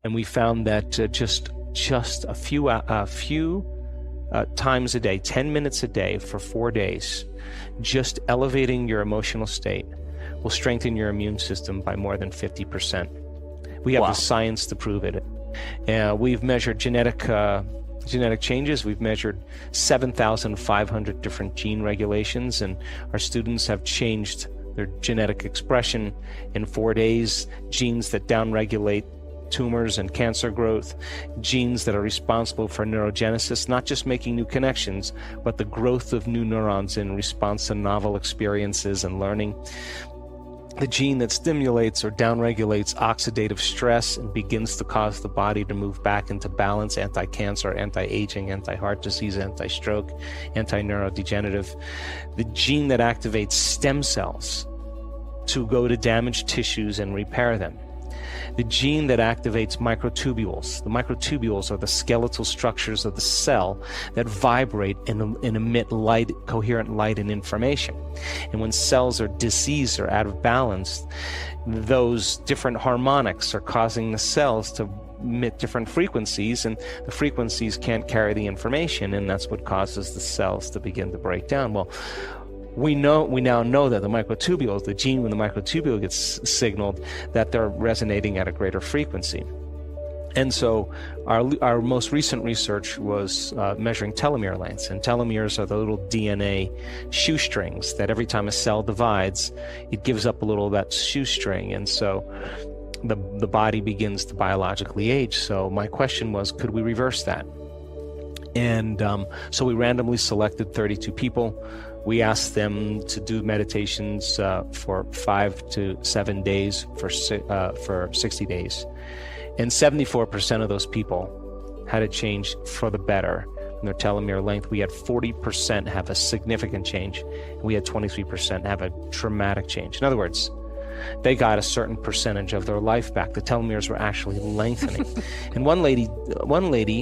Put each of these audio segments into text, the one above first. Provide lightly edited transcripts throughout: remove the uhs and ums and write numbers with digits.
And we found that just a few times a day, 10 minutes a day for 4 days, just elevating your emotional state will strengthen your immune system by more than 50%. We have the science to prove it. We've measured genetic changes. We've measured 7,500 different gene regulations, and our students have changed their genetic expression in 4 days. Genes that downregulate tumors and cancer growth, genes that are responsible for neurogenesis, not just making new connections, but the growth of new neurons in response to novel experiences and learning. The gene that stimulates or downregulates oxidative stress and begins to cause the body to move back into balance, anti-cancer, anti-aging, anti-heart disease, anti-stroke, anti-neurodegenerative. The gene that activates stem cells to go to damaged tissues and repair them. The gene that activates microtubules. The microtubules are the skeletal structures of the cell that vibrate and emit light, coherent light and information. And when cells are diseased or out of balance, those different harmonics are causing the cells to emit different frequencies, and the frequencies can't carry the information, and that's what causes the cells to begin to break down. Well, we now know that the microtubules, the gene when the microtubule gets signaled, that they're resonating at a greater frequency. And so our most recent research was measuring telomere lengths, and telomeres are the little DNA shoestrings that every time a cell divides, it gives up a little of that shoestring, and so the body begins to biologically age. So my question was, could we reverse that? And so we randomly selected 32 people. We asked them to do meditations for 5 to 7 days for 60 days. And 74% of those people had a change for the better in their telomere length. We had 40% have a significant change. And we had 23% have a dramatic change. In other words, they got a certain percentage of their life back. The telomeres were actually lengthening. And one lady,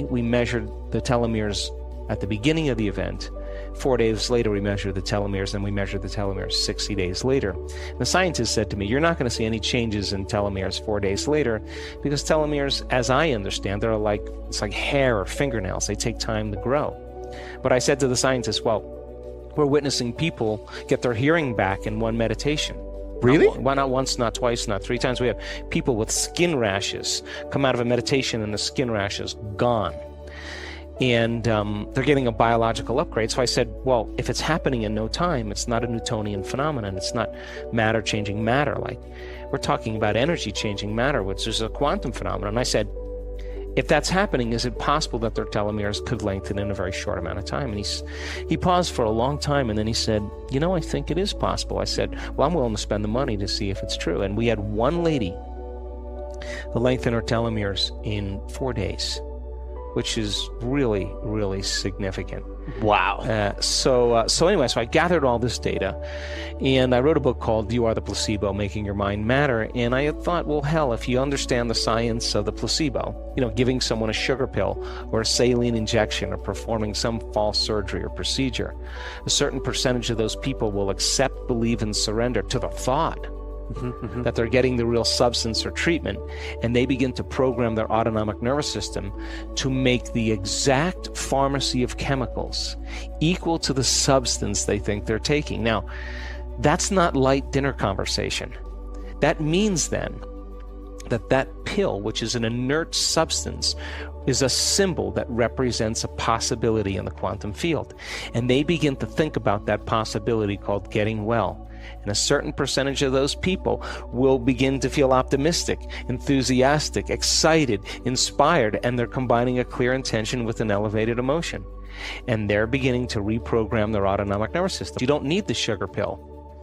we measured the telomeres at the beginning of the event. 4 days later, we measured the telomeres, and we measured the telomeres 60 days later. And the scientist said to me, you're not going to see any changes in telomeres 4 days later, because telomeres, as I understand, it's like hair or fingernails. They take time to grow. But I said to the scientist, well, we're witnessing people get their hearing back in one meditation. Really? Why not once, not twice, not 3 times? We have people with skin rashes come out of a meditation and the skin rash is gone. And they're getting a biological upgrade. So I said, well, if it's happening in no time, it's not a Newtonian phenomenon. It's not matter changing matter. Like, we're talking about energy changing matter, which is a quantum phenomenon. And I said, if that's happening, is it possible that their telomeres could lengthen in a very short amount of time? And he paused for a long time, and then he said, I think it is possible. I said, well, I'm willing to spend the money to see if it's true. And we had one lady lengthen her telomeres in 4 days, which is really, really significant. Wow. So anyway, I gathered all this data, and I wrote a book called You Are the Placebo, Making Your Mind Matter. And I had thought, well, hell, if you understand the science of the placebo, giving someone a sugar pill or a saline injection or performing some false surgery or procedure, a certain percentage of those people will accept, believe, and surrender to the thought that they're getting the real substance or treatment, and they begin to program their autonomic nervous system to make the exact pharmacy of chemicals equal to the substance they think they're taking. Now, that's not light dinner conversation. That means then that pill, which is an inert substance, is a symbol that represents a possibility in the quantum field. And they begin to think about that possibility called getting well. And a certain percentage of those people will begin to feel optimistic, enthusiastic, excited, inspired, and they're combining a clear intention with an elevated emotion. And they're beginning to reprogram their autonomic nervous system. You don't need the sugar pill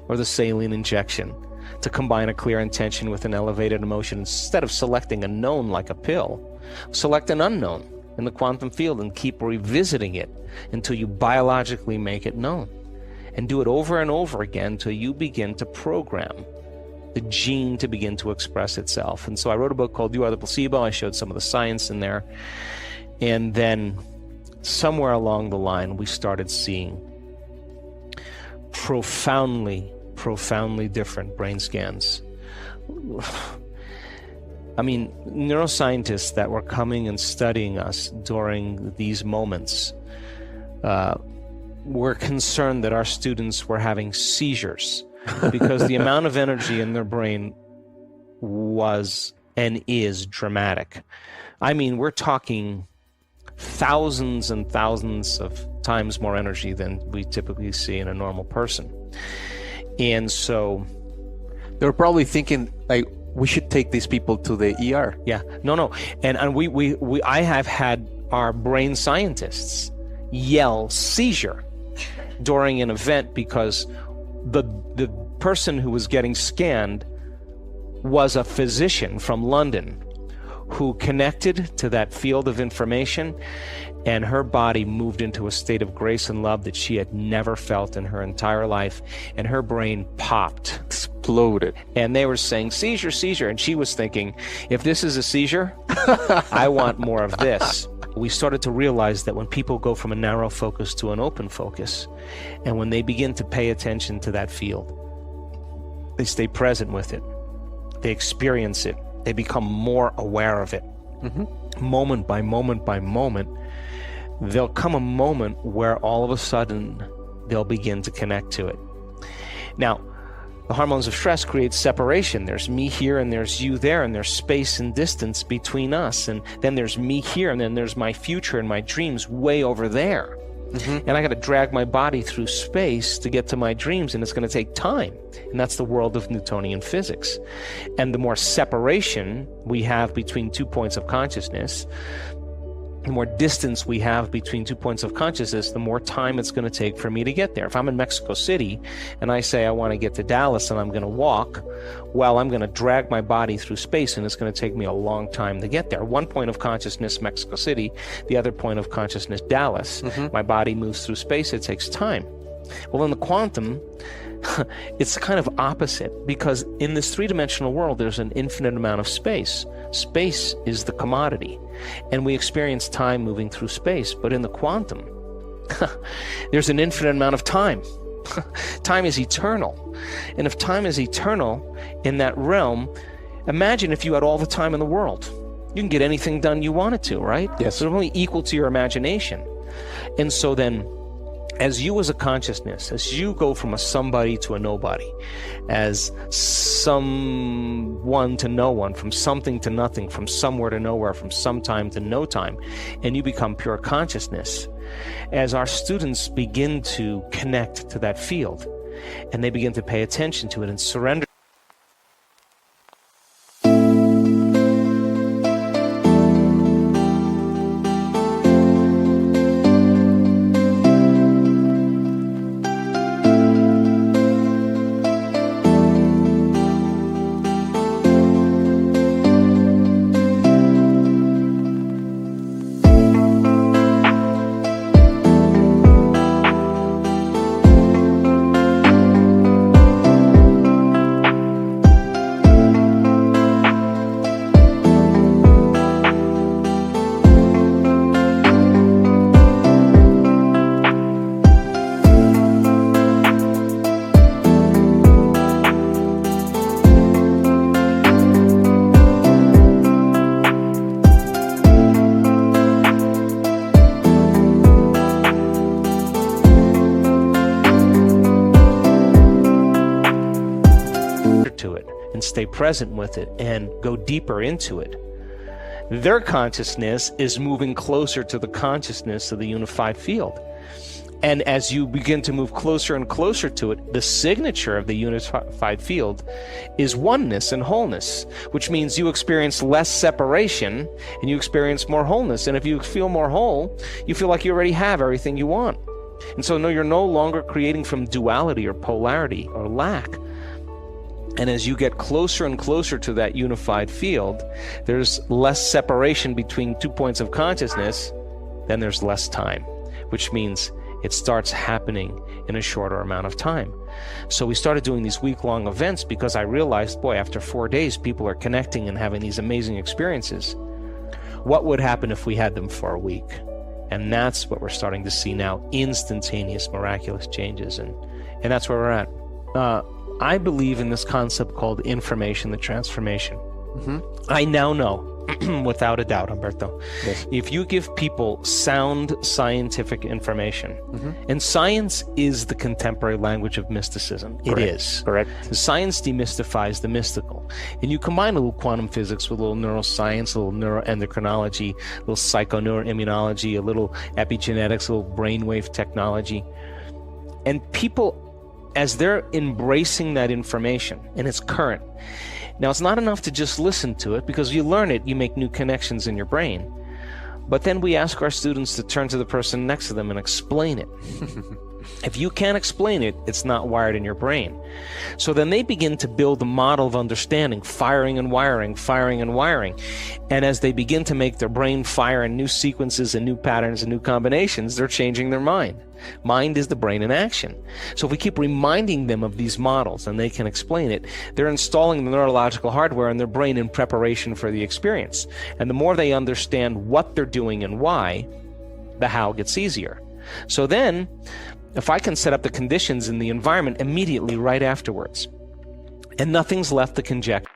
or the saline injection to combine a clear intention with an elevated emotion. Instead of selecting a known like a pill, select an unknown in the quantum field and keep revisiting it until you biologically make it known. And do it over and over again until you begin to program the gene to begin to express itself. And so I wrote a book called You Are the Placebo. I showed some of the science in there. And then somewhere along the line, we started seeing profoundly different brain scans. I mean, neuroscientists that were coming and studying us during these moments were concerned that our students were having seizures because the amount of energy in their brain was and is dramatic. I mean, we're talking thousands and thousands of times more energy than we typically see in a normal person. And so they're probably thinking, like, we should take these people to the ER. Yeah, no. And I have had our brain scientists yell seizure during an event because the person who was getting scanned was a physician from London who connected to that field of information, and her body moved into a state of grace and love that she had never felt in her entire life, and her brain popped. Exploded. And they were saying, seizure, seizure. And she was thinking, if this is a seizure, I want more of this. We started to realize that when people go from a narrow focus to an open focus, and when they begin to pay attention to that field, they stay present with it. They experience it. They become more aware of it. Moment by moment by moment, there'll come a moment where all of a sudden they'll begin to connect to it. Now, the hormones of stress create separation. There's me here and there's you there, and there's space and distance between us. And then there's me here, and then there's my future and my dreams way over there. And I got to drag my body through space to get to my dreams, and it's going to take time. And that's the world of Newtonian physics. And the more separation we have between 2 points of consciousness, the more distance we have between 2 points of consciousness, the more time it's going to take for me to get there. If I'm in Mexico City and I say I want to get to Dallas and I'm going to walk, well, I'm going to drag my body through space, and it's going to take me a long time to get there. 1 point of consciousness, Mexico City, the other point of consciousness, Dallas. My body moves through space, it takes time. Well, in the quantum, it's kind of opposite, because in this three-dimensional world, there's an infinite amount of space. Space is the commodity, and we experience time moving through space. But in the quantum, there's an infinite amount of time. Time is eternal. And if time is eternal in that realm, imagine if you had all the time in the world. You can get anything done you wanted to, right? Yes. So it's only equal to your imagination. And so then, as you as a consciousness, as you go from a somebody to a nobody, as someone to no one, from something to nothing, from somewhere to nowhere, from some time to no time, and you become pure consciousness, as our students begin to connect to that field, and they begin to pay attention to it and surrender to it and stay present with it and go deeper into it. Their consciousness is moving closer to the consciousness of the unified field. And as you begin to move closer and closer to it, the signature of the unified field is oneness and wholeness, which means you experience less separation and you experience more wholeness. And if you feel more whole, you feel like you already have everything you want. And so no, you're no longer creating from duality or polarity or lack. And as you get closer and closer to that unified field, there's less separation between 2 points of consciousness, then there's less time, which means it starts happening in a shorter amount of time. So we started doing these week-long events because I realized, boy, after 4 days, people are connecting and having these amazing experiences. What would happen if we had them for a week? And that's what we're starting to see now, instantaneous, miraculous changes. And that's where we're at. I believe in this concept called information, the transformation. I now know, without a doubt, Humberto, Yes. if you give people sound scientific information, and science is the contemporary language of mysticism. It is. Correct. Science demystifies the mystical. And you combine a little quantum physics with a little neuroscience, a little neuroendocrinology, a little psychoneuroimmunology, a little epigenetics, a little brainwave technology. And people, as they're embracing that information, and it's current. Now, it's not enough to just listen to it, because you learn it, you make new connections in your brain. But then we ask our students to turn to the person next to them and explain it. If you can't explain it, it's not wired in your brain. So then they begin to build a model of understanding, firing and wiring, firing and wiring. And as they begin to make their brain fire in new sequences and new patterns and new combinations, they're changing their mind. Mind is the brain in action. So if we keep reminding them of these models and they can explain it, they're installing the neurological hardware in their brain in preparation for the experience. And the more they understand what they're doing and why, the how gets easier. So then, if I can set up the conditions in the environment immediately right afterwards, and nothing's left to conjecture.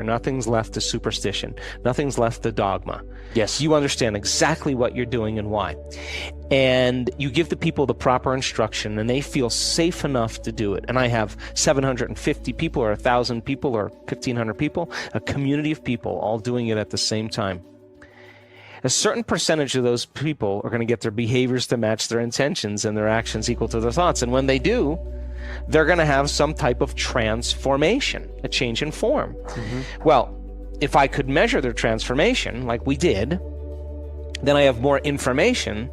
Nothing's left to superstition. Nothing's left to dogma. Yes. You understand exactly what you're doing and why. And you give the people the proper instruction, and they feel safe enough to do it. And I have 750 people or 1,000 people or 1,500 people, a community of people all doing it at the same time. A certain percentage of those people are going to get their behaviors to match their intentions and their actions equal to their thoughts. And when they do, they're going to have some type of transformation, a change in form. Well, if I could measure their transformation like we did, then I have more information,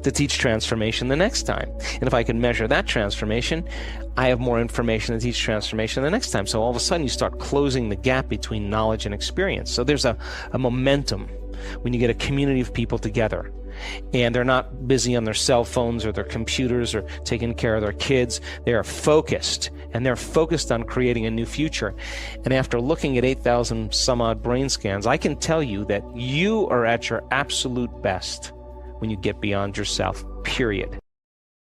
to teach transformation the next time. And if I can measure that transformation, I have more information to teach transformation the next time. So all of a sudden you start closing the gap between knowledge and experience. So there's a momentum when you get a community of people together and they're not busy on their cell phones or their computers or taking care of their kids. They are focused, and they're focused on creating a new future. And after looking at 8,000 some odd brain scans, I can tell you that you are at your absolute best when you get beyond yourself, period.